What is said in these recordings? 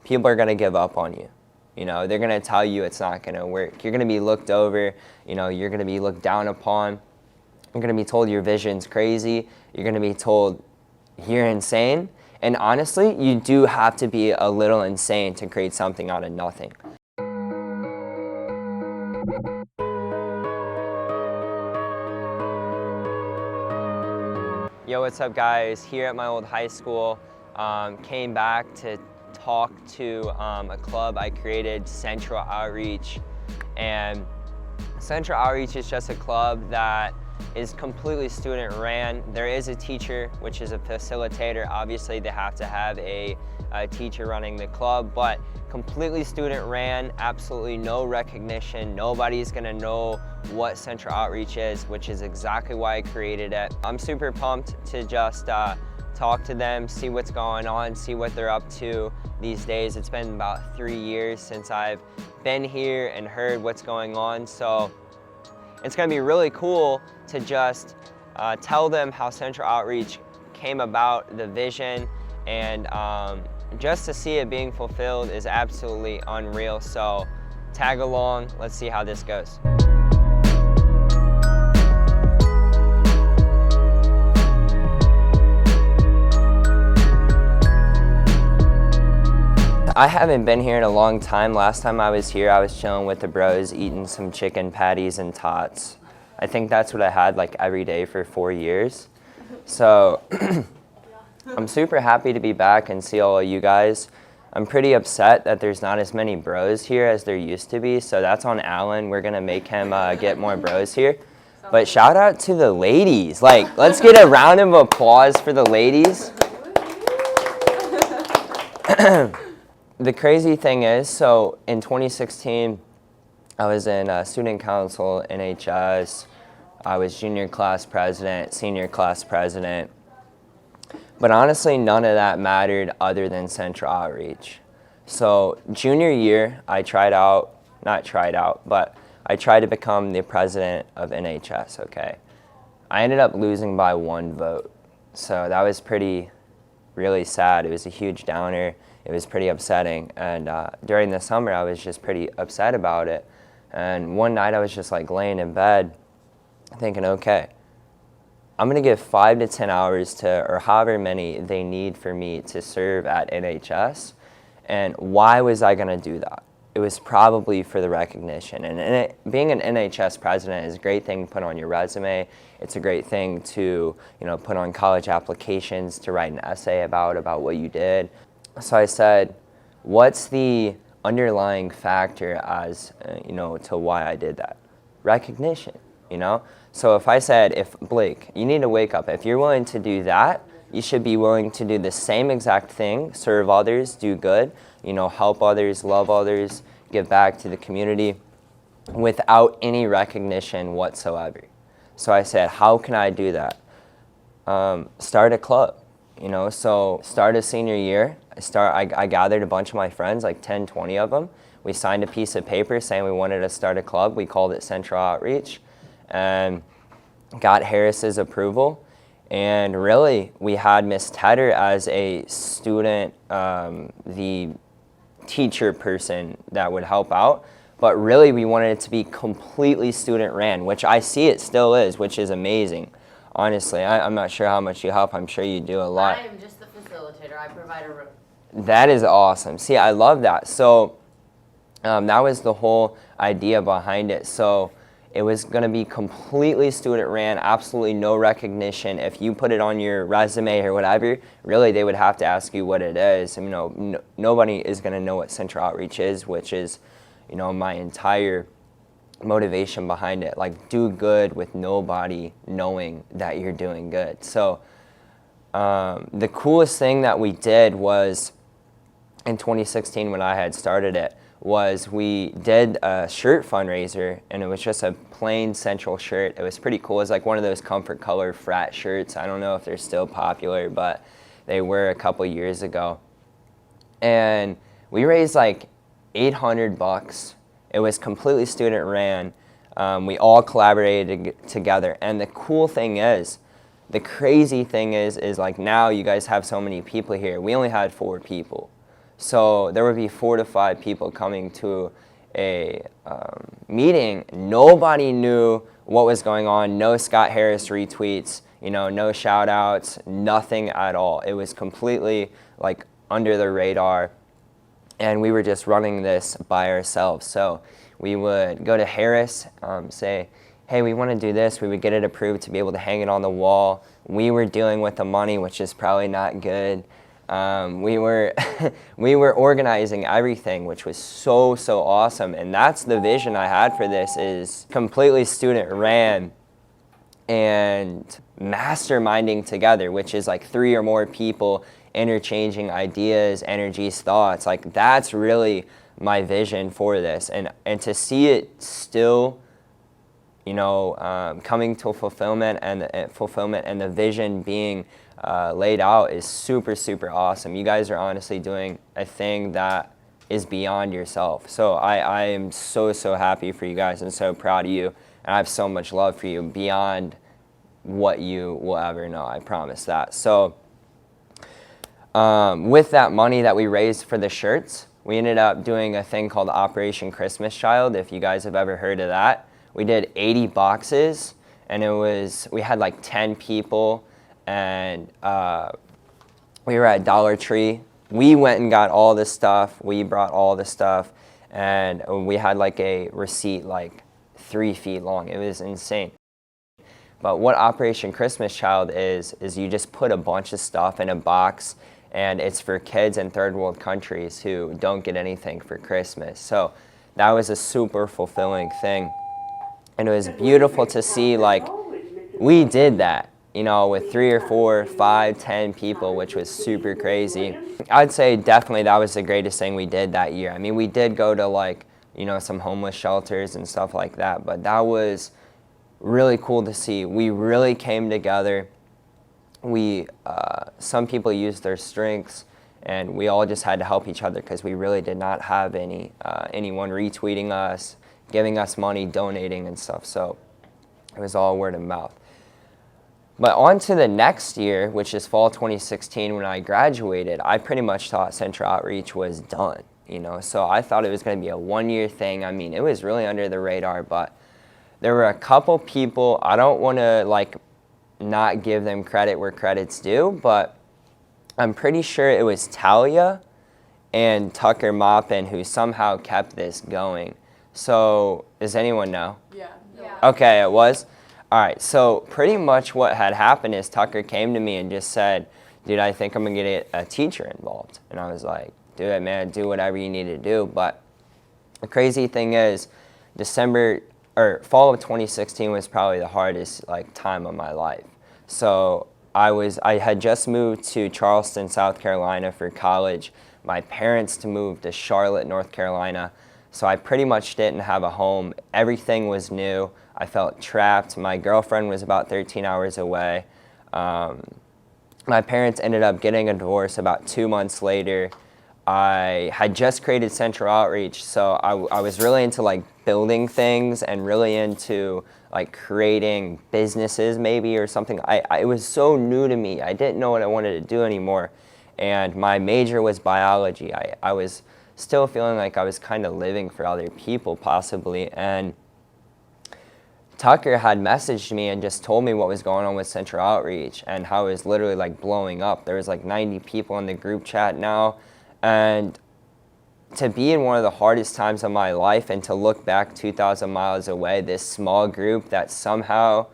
people are going to give up on you. You know, they're going to tell you it's not going to work. You're going to be looked over, you know, you're going to be looked down upon. You're going to be told your vision's crazy. You're going to be told you're insane. And honestly, you do have to be a little insane to create something out of nothing. Yo, what's up guys? Here at my old high school, came back to talk to a club I created, Central Outreach. And Central Outreach is just a club that is completely student ran. There is a teacher, which is a facilitator. Obviously they have to have a teacher running the club, but completely student ran, absolutely no recognition. Nobody's gonna know what Central Outreach is, which is exactly why I created it. I'm super pumped to just talk to them, see what's going on, see what they're up to these days. It's been about 3 years since I've been here and heard what's going on. So it's gonna be really cool to just tell them how Central Outreach came about, the vision, and just to see it being fulfilled is absolutely unreal. So tag along, let's see how this goes. I haven't been here in a long time. Last time I was here, I was chilling with the bros, eating some chicken patties and tots. I think that's what I had like every day for 4 years. So I'm super happy to be back and see all of you guys. I'm pretty upset that there's not as many bros here as there used to be. So that's on Alan. We're gonna make him get more bros here. But shout out to the ladies. Like, let's get a round of applause for the ladies. The crazy thing is, so in 2016, I was in student council, NHS. I was junior class president, senior class president. But honestly, none of that mattered other than Central Outreach. So junior year, I tried to become the president of NHS, okay? I ended up losing by 1 vote. So that was really sad. It was a huge downer. It was pretty upsetting. And during the summer, I was just pretty upset about it. And one night I was just like laying in bed thinking, okay, I'm gonna give 5 to 10 hours to, or however many they need for me to serve at NHS. And why was I gonna do that? It was probably for the recognition. And being an NHS president is a great thing to put on your resume. It's a great thing to, you know, put on college applications, to write an essay about what you did. So I said, what's the underlying factor as, you know, to why I did that? Recognition, you know? So if I said, if Blake, you need to wake up. If you're willing to do that, you should be willing to do the same exact thing, serve others, do good, you know, help others, love others, give back to the community without any recognition whatsoever. So I said, how can I do that? Start a club, you know, so start a senior year. I gathered a bunch of my friends, like 10, 20 of them. We signed a piece of paper saying we wanted to start a club. We called it Central Outreach and got Harris's approval. And really, we had Miss Tedder as a student, the teacher person that would help out. But really, we wanted it to be completely student ran, which I see it still is, which is amazing. Honestly, I'm not sure how much you help. I'm sure you do a lot. I am just the facilitator. I provide a room. That is awesome. See, I love that. So that was the whole idea behind it. So it was going to be completely student ran, absolutely no recognition. If you put it on your resume or whatever, really they would have to ask you what it is. And, you know, nobody is going to know what Central Outreach is, which is, you know, my entire motivation behind it. Like, do good with nobody knowing that you're doing good. So the coolest thing that we did was in 2016 when I had started it was we did a shirt fundraiser, and it was just a plain Central shirt. It was pretty cool. It was like one of those comfort color frat shirts. I don't know if they're still popular, but they were a couple years ago. And we raised like $800. It was completely student ran. We all collaborated together. And the cool thing is, the crazy thing is like now you guys have so many people here. We only had 4 people. So there would be 4 to 5 people coming to a meeting. Nobody knew what was going on. No Scott Harris retweets, no shout outs, nothing at all. It was completely like under the radar, and we were just running this by ourselves. So we would go to Harris, say, hey, we want to do this. We would get it approved to be able to hang it on the wall. We were dealing with the money, which is probably not good. We were we were organizing everything, which was so awesome. And that's the vision I had for this, is completely student ran and masterminding together, which is like 3 or more people interchanging ideas, energies, thoughts. Like, that's really my vision for this. And to see it still, coming to fulfillment and the vision being laid out is super awesome. You guys are honestly doing a thing that is beyond yourself. So I am so happy for you guys and so proud of you. And I have so much love for you beyond what you will ever know. I promise that. So with that money that we raised for the shirts, we ended up doing a thing called Operation Christmas Child, if you guys have ever heard of that. We did 80 boxes, and we had like 10 people, and we were at Dollar Tree. We went and got all this stuff. We brought all the stuff, and we had like a receipt like 3 feet long. It was insane. But what Operation Christmas Child is you just put a bunch of stuff in a box, and it's for kids in third world countries who don't get anything for Christmas. So that was a super fulfilling thing. And it was beautiful to see, like, we did that, with 3 or 4, 5, 10 people, which was super crazy. I'd say definitely that was the greatest thing we did that year. I mean, we did go to like, some homeless shelters and stuff like that, but that was really cool to see. We really came together. Some people used their strengths, and we all just had to help each other, because we really did not have anyone retweeting us, giving us money, donating and stuff. So it was all word of mouth. But on to the next year, which is fall 2016, when I graduated, I pretty much thought Central Outreach was done, So I thought it was going to be a 1-year thing. I mean, it was really under the radar, but there were a couple people, I don't want to not give them credit where credit's due, but I'm pretty sure it was Talia and Tucker Maupin who somehow kept this going. So does anyone know? Yeah. Okay, it was? All right, so pretty much what had happened is Tucker came to me and just said, dude, I think I'm going to get a teacher involved. And I was like, do it, man, do whatever you need to do. But the crazy thing is, fall of 2016 was probably the hardest time of my life. So I had just moved to Charleston, South Carolina for college. My parents to move to Charlotte, North Carolina. So I pretty much didn't have a home. Everything was new. I felt trapped. My girlfriend was about 13 hours away. My parents ended up getting a divorce about 2 months later. I had just created Central Outreach, so I was really into building things and really into creating businesses maybe or something. It was so new to me. I didn't know what I wanted to do anymore. And my major was biology. I was still feeling like I was kind of living for other people possibly. And Tucker had messaged me and just told me what was going on with Central Outreach and how it was literally blowing up. There was 90 people in the group chat now. And to be in one of the hardest times of my life and to look back 2,000 miles away, this small group that somehow,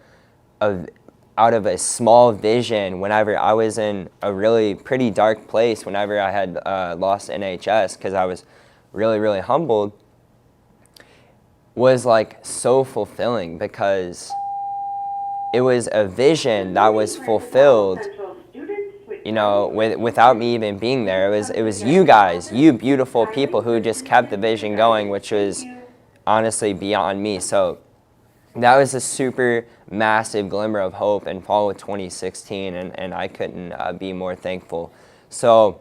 out of a small vision, whenever I was in a really pretty dark place, whenever I had lost NHS, because I was really humbled, was so fulfilling, because it was a vision that was fulfilled, without me even being there. It was you guys, you beautiful people who just kept the vision going, which was honestly beyond me. So that was a super massive glimmer of hope in fall of 2016, and I couldn't be more thankful. So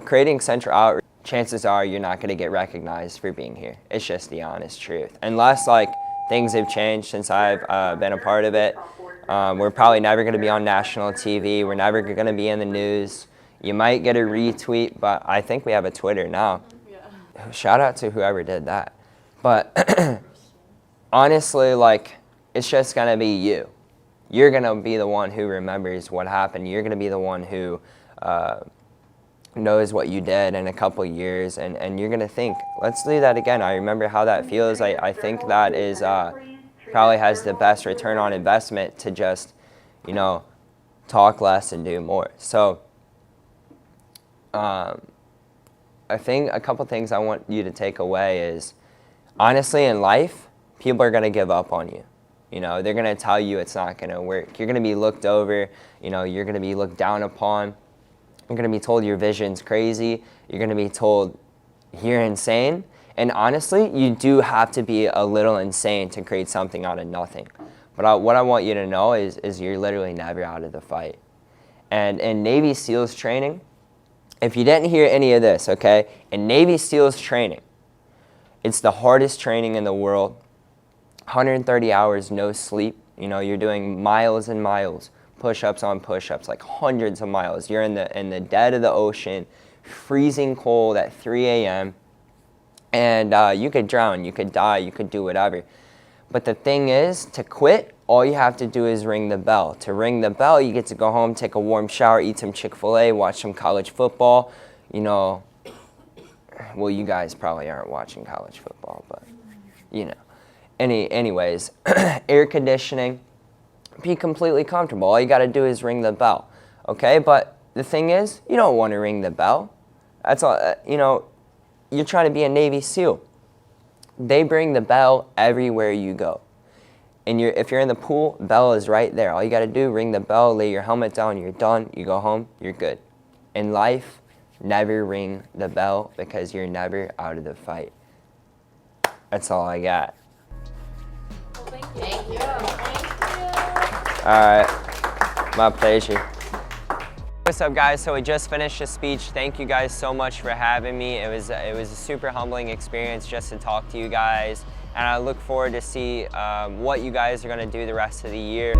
creating Central Outreach, chances are you're not going to get recognized for being here. It's just the honest truth. Unless things have changed since I've been a part of it. We're probably never going to be on national TV. We're never going to be in the news. You might get a retweet, but I think we have a Twitter now. Yeah. Shout out to whoever did that. But honestly, like, it's just gonna be you. You're gonna be the one who remembers what happened. You're gonna be the one who knows what you did in a couple years, and you're gonna think, let's do that again. I remember how that feels. I think that is probably has the best return on investment to just, you know, talk less and do more. So I think a couple things I want you to take away is, honestly, in life, people are gonna give up on you. You know, they're gonna tell you it's not gonna work. You're gonna be looked over, you know, you're gonna be looked down upon. You're gonna be told your vision's crazy. You're gonna be told you're insane. And honestly, you do have to be a little insane to create something out of nothing. But what I want you to know is you're literally never out of the fight. And in Navy SEALs training, if you didn't hear any of this, okay, in Navy SEALs training, it's the hardest training in the world. 130 hours, no sleep. You know, you're doing miles and miles, push-ups on push-ups, like hundreds of miles. You're in the dead of the ocean, freezing cold at 3 a.m. And you could drown, you could die, you could do whatever. But the thing is, to quit, all you have to do is ring the bell. To ring the bell, you get to go home, take a warm shower, eat some Chick-fil-A, watch some college football. You know, well, you guys probably aren't watching college football, but, you know. Anyways, air conditioning, be completely comfortable. All you got to do is ring the bell, okay? But the thing is, you don't want to ring the bell. That's all, you know, you're trying to be a Navy SEAL. They bring the bell everywhere you go. And if you're in the pool, bell is right there. All you got to do, ring the bell, lay your helmet down, you're done, you go home, you're good. In life, never ring the bell because you're never out of the fight. That's all I got. Well, thank you. Thank you. All right, my pleasure. What's up, guys? So we just finished a speech. Thank you guys so much for having me. It was a super humbling experience just to talk to you guys, and I look forward to see what you guys are gonna do the rest of the year.